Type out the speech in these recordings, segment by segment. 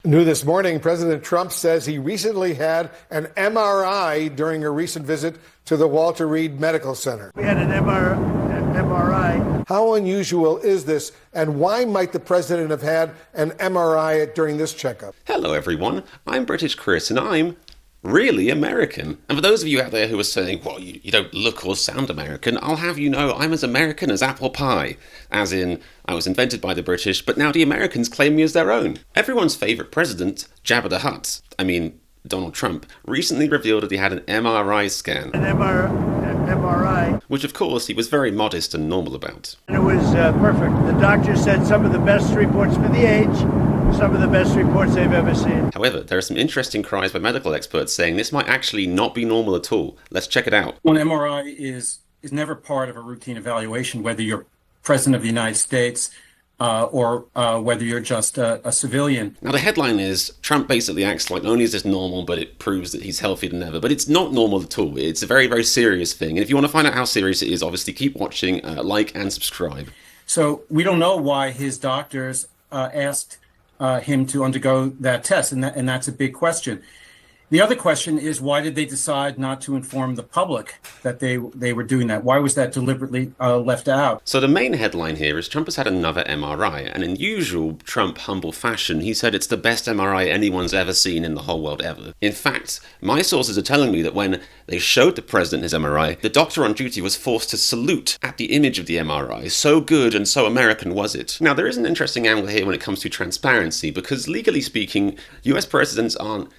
New this morning, President Trump says he recently had an MRI during a recent visit to the Walter Reed Medical Center. We had an MRI. How unusual is this, and why might the president have had an MRI during this checkup? Hello everyone, I'm British Chris and I'm really American. And for those of you out there who are saying, well, you don't look or sound American, I'll have you know I'm as American as apple pie. As in, I was invented by the British, but now the Americans claim me as their own. Everyone's favourite president, Jabba the Hutt, Donald Trump, recently revealed that he had an MRI scan. An MRI. Which of course he was very modest and normal about. And it was perfect. The doctor said some of the best reports for the age, some of the best reports they've ever seen. However, there are some interesting cries by medical experts saying this might actually not be normal at all. Let's check it out. An MRI is never part of a routine evaluation, whether you're President of the United States or whether you're just a civilian. Now, the headline is, Trump basically acts like not only is this normal, but it proves that he's healthier than ever. But it's not normal at all. It's a very, very serious thing. And if you want to find out how serious it is, obviously keep watching, like and subscribe. So we don't know why his doctors asked him to undergo that test, and that's a big question. The other question is, why did they decide not to inform the public that they were doing that? Why was that deliberately left out? So the main headline here is Trump has had another MRI, and in usual Trump humble fashion, he said it's the best MRI anyone's ever seen in the whole world ever. In fact, my sources are telling me that when they showed the president his MRI, the doctor on duty was forced to salute at the image of the MRI. So good and so American was it. Now, there is an interesting angle here when it comes to transparency, because legally speaking, US presidents aren't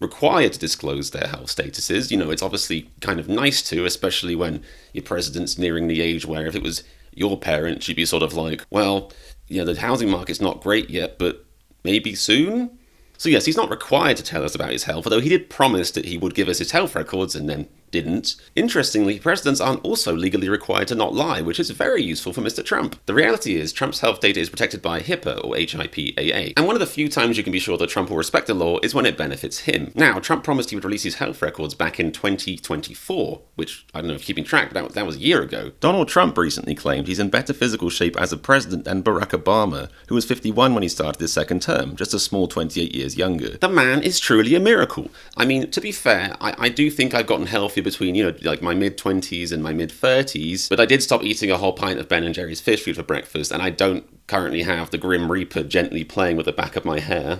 required to disclose their health statuses. You know, it's obviously kind of nice to, especially when your president's nearing the age where if it was your parents, you'd be sort of like, well, you know, the housing market's not great yet, but maybe soon? So yes, he's not required to tell us about his health, although he did promise that he would give us his health records and then didn't. Interestingly, presidents aren't also legally required to not lie, which is very useful for Mr. Trump. The reality is, Trump's health data is protected by HIPAA, or HIPAA, and one of the few times you can be sure that Trump will respect the law is when it benefits him. Now, Trump promised he would release his health records back in 2024, which, I don't know if you're keeping track, but that was a year ago. Donald Trump recently claimed he's in better physical shape as a president than Barack Obama, who was 51 when he started his second term, just a small 28 years younger. The man is truly a miracle. I mean, to be fair, I do think I've gotten healthier between, you know, like my mid-20s and my mid-30s, but I did stop eating a whole pint of Ben & Jerry's fish food for breakfast, and I don't currently have the Grim Reaper gently playing with the back of my hair.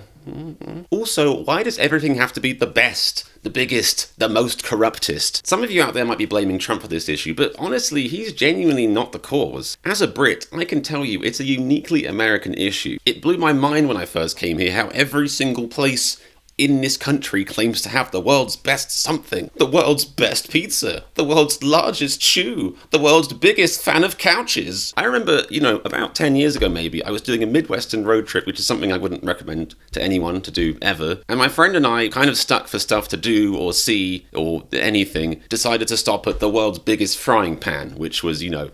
Also, why does everything have to be the best, the biggest, the most corruptest? Some of you out there might be blaming Trump for this issue, but honestly, he's genuinely not the cause. As a Brit, I can tell you it's a uniquely American issue. It blew my mind when I first came here how every single place in this country claims to have the world's best something, the world's best pizza, the world's largest shoe, the world's biggest fan of couches. I remember, you know, about 10 years ago maybe, I was doing a Midwestern road trip, which is something I wouldn't recommend to anyone to do ever. And my friend and I, kind of stuck for stuff to do or see or anything, decided to stop at the world's biggest frying pan, which was, you know,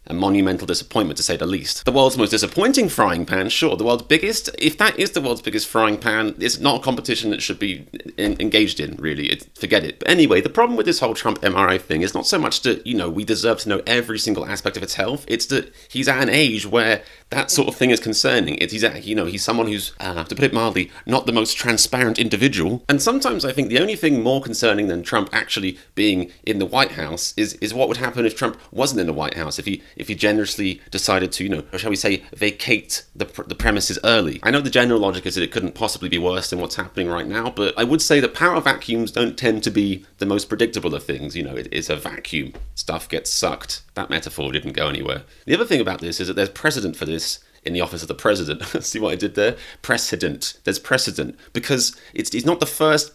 a monumental disappointment, to say the least. The world's most disappointing frying pan, sure. The world's biggest, if that is the world's biggest frying pan, it's not a competition that should be engaged in, really. Forget it. But anyway, the problem with this whole Trump MRI thing is not so much that, you know, we deserve to know every single aspect of its health. It's that he's at an age where that sort of thing is concerning. He's someone who's, to put it mildly, not the most transparent individual. And sometimes I think the only thing more concerning than Trump actually being in the White House is what would happen if Trump wasn't in the White House, if he generously decided to, you know, or shall we say, vacate the premises early. I know the general logic is that it couldn't possibly be worse than what's happening right now, but I would say that power vacuums don't tend to be the most predictable of things. You know, it is a vacuum. Stuff gets sucked. That metaphor didn't go anywhere. The other thing about this is that there's precedent for this in the office of the president. See what I did there? Precedent. There's precedent. Because he's not the first...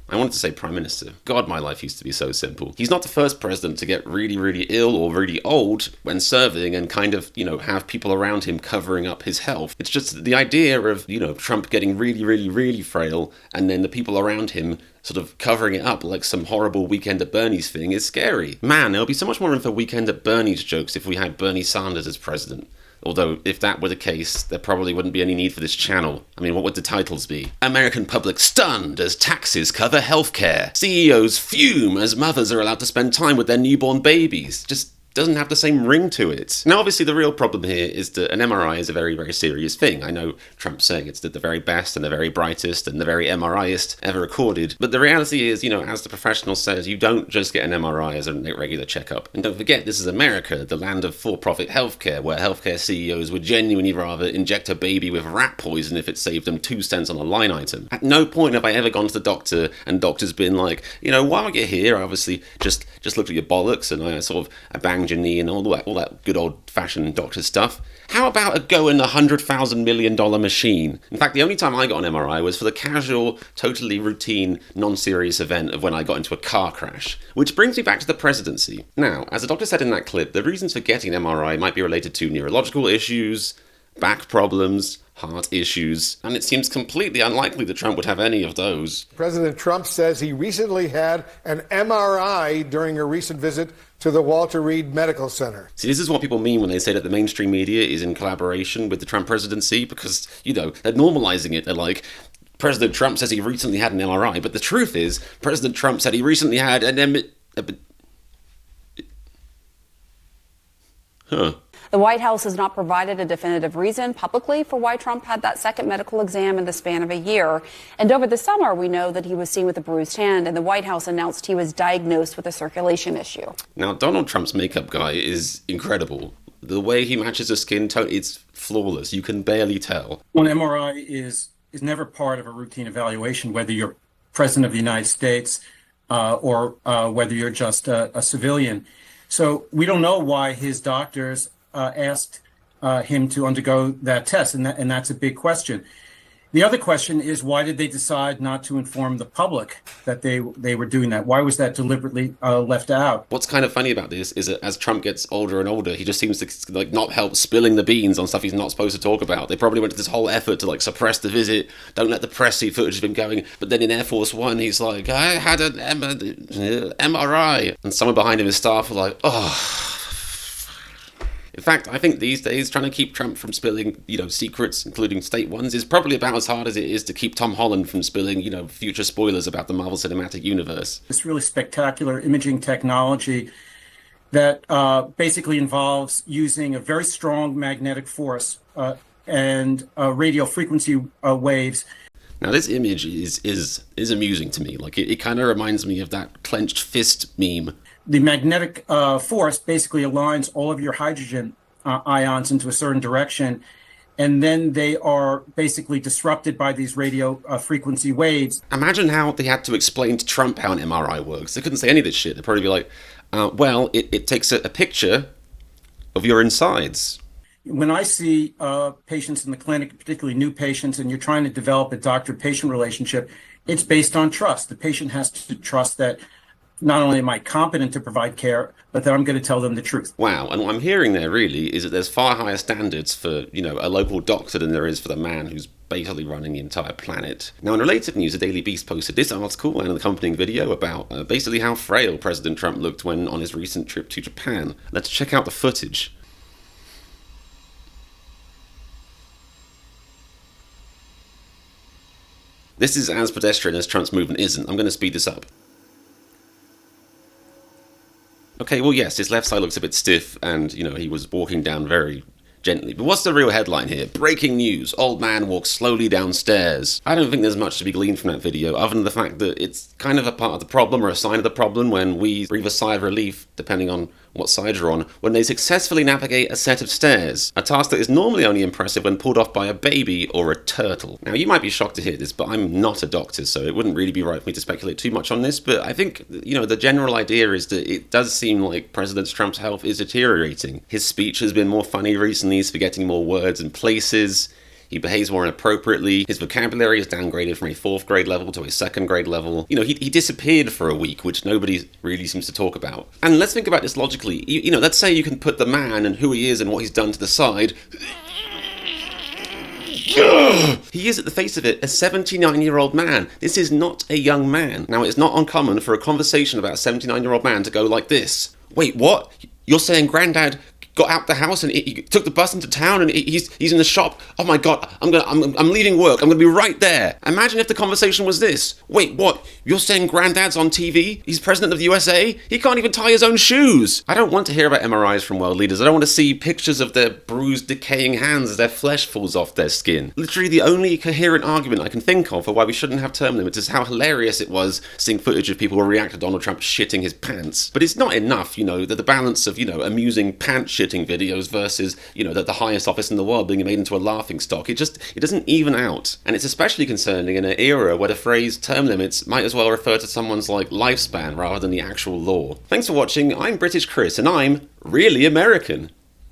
I wanted to say Prime Minister. God, my life used to be so simple. He's not the first president to get really, really ill or really old when serving and kind of, you know, have people around him covering up his health. It's just the idea of, you know, Trump getting really, really, really frail and then the people around him sort of covering it up like some horrible Weekend at Bernie's thing is scary. Man, there'll be so much more room for Weekend at Bernie's jokes if we had Bernie Sanders as president. Although, if that were the case, there probably wouldn't be any need for this channel. I mean, what would the titles be? American public stunned as taxes cover healthcare. CEOs fume as mothers are allowed to spend time with their newborn babies. Just doesn't have the same ring to it. Now, obviously, the real problem here is that an MRI is a very, very serious thing. I know Trump's saying it's the very best and the very brightest and the very MRIist ever recorded, but the reality is, as the professional says, you don't just get an MRI as a regular checkup. And don't forget, this is America, the land of for-profit healthcare, where healthcare CEOs would genuinely rather inject a baby with rat poison if it saved them 2 cents on a line item. At no point have I ever gone to the doctor and doctor's been like, while you're here, I obviously just looked at your bollocks and I banged your knee and all that good old-fashioned doctor stuff. How about a going $100,000 million machine? In fact, the only time I got an MRI was for the casual, totally routine, non-serious event of when I got into a car crash. Which brings me back to the presidency. Now, as the doctor said in that clip, the reasons for getting an MRI might be related to neurological issues, back problems, heart issues, and it seems completely unlikely that Trump would have any of those. President Trump says he recently had an MRI during a recent visit to the Walter Reed Medical Center. See, this is what people mean when they say that the mainstream media is in collaboration with the Trump presidency, because, they're normalizing it. They're like, President Trump says he recently had an MRI, but the truth is, President Trump said he recently had an The White House has not provided a definitive reason publicly for why Trump had that second medical exam in the span of a year. And over the summer, we know that he was seen with a bruised hand, and the White House announced he was diagnosed with a circulation issue. Now, Donald Trump's makeup guy is incredible. The way he matches the skin tone, it's flawless. You can barely tell. Well, an MRI is never part of a routine evaluation, whether you're president of the United States or whether you're just a civilian. So we don't know why his doctors asked him to undergo that test, and that's a big question. The other question is, why did they decide not to inform the public that they were doing that? Why was that deliberately left out? What's kind of funny about this is that as Trump gets older and older, he just seems to not help spilling the beans on stuff he's not supposed to talk about. They probably went to this whole effort to suppress the visit, don't let the press see footage of him going. But then in Air Force One, he's like, I had an MRI, and someone behind him, his staff, were like, oh. In fact, I think these days trying to keep Trump from spilling, secrets, including state ones, is probably about as hard as it is to keep Tom Holland from spilling, future spoilers about the Marvel Cinematic Universe. This really spectacular imaging technology that basically involves using a very strong magnetic force and radio frequency waves. Now, this image is amusing to me. It kind of reminds me of that clenched fist meme. The magnetic force basically aligns all of your hydrogen ions into a certain direction, and then they are basically disrupted by these radio frequency waves. Imagine how they had to explain to Trump how an MRI works. They couldn't say any of this shit. They'd probably be like, it takes a picture of your insides. When I see patients in the clinic, particularly new patients, and you're trying to develop a doctor-patient relationship, it's based on trust. The patient has to trust that not only am I competent to provide care, but that I'm going to tell them the truth. Wow, and what I'm hearing there really is that there's far higher standards for, a local doctor than there is for the man who's basically running the entire planet. Now, in related news, the Daily Beast posted this article and an accompanying video about basically how frail President Trump looked when on his recent trip to Japan. Let's check out the footage. This is as pedestrian as Trump's movement isn't. I'm going to speed this up. Okay, well, yes, his left side looks a bit stiff, and, he was walking down very gently. But what's the real headline here? Breaking news. Old man walks slowly downstairs. I don't think there's much to be gleaned from that video, other than the fact that it's kind of a part of the problem, or a sign of the problem, when we breathe a sigh of relief, depending on what side you're on, when they successfully navigate a set of stairs. A task that is normally only impressive when pulled off by a baby or a turtle. Now, you might be shocked to hear this, but I'm not a doctor, so it wouldn't really be right for me to speculate too much on this, but I think, the general idea is that it does seem like President Trump's health is deteriorating. His speech has been more funny recently, he's forgetting more words and places. He behaves more inappropriately. His vocabulary is downgraded from a 4th grade level to a 2nd grade level. He disappeared for a week, which nobody really seems to talk about. And let's think about this logically. Let's say you can put the man and who he is and what he's done to the side. He is, at the face of it, a 79-year-old man. This is not a young man. Now, it's not uncommon for a conversation about a 79-year-old man to go like this. Wait, what? You're saying Grandad got out the house and he took the bus into town and he's in the shop. Oh my God, I'm leaving work. I'm going to be right there. Imagine if the conversation was this. Wait, what? You're saying Granddad's on TV? He's president of the USA? He can't even tie his own shoes. I don't want to hear about MRIs from world leaders. I don't want to see pictures of their bruised, decaying hands as their flesh falls off their skin. Literally the only coherent argument I can think of for why we shouldn't have term limits is how hilarious it was seeing footage of people react to Donald Trump shitting his pants. But it's not enough, that the balance of, amusing pants shitting videos versus, the highest office in the world being made into a laughing stock. It doesn't even out. And it's especially concerning in an era where the phrase term limits might as well refer to someone's lifespan rather than the actual law. Thanks for watching. I'm British Chris and I'm really American.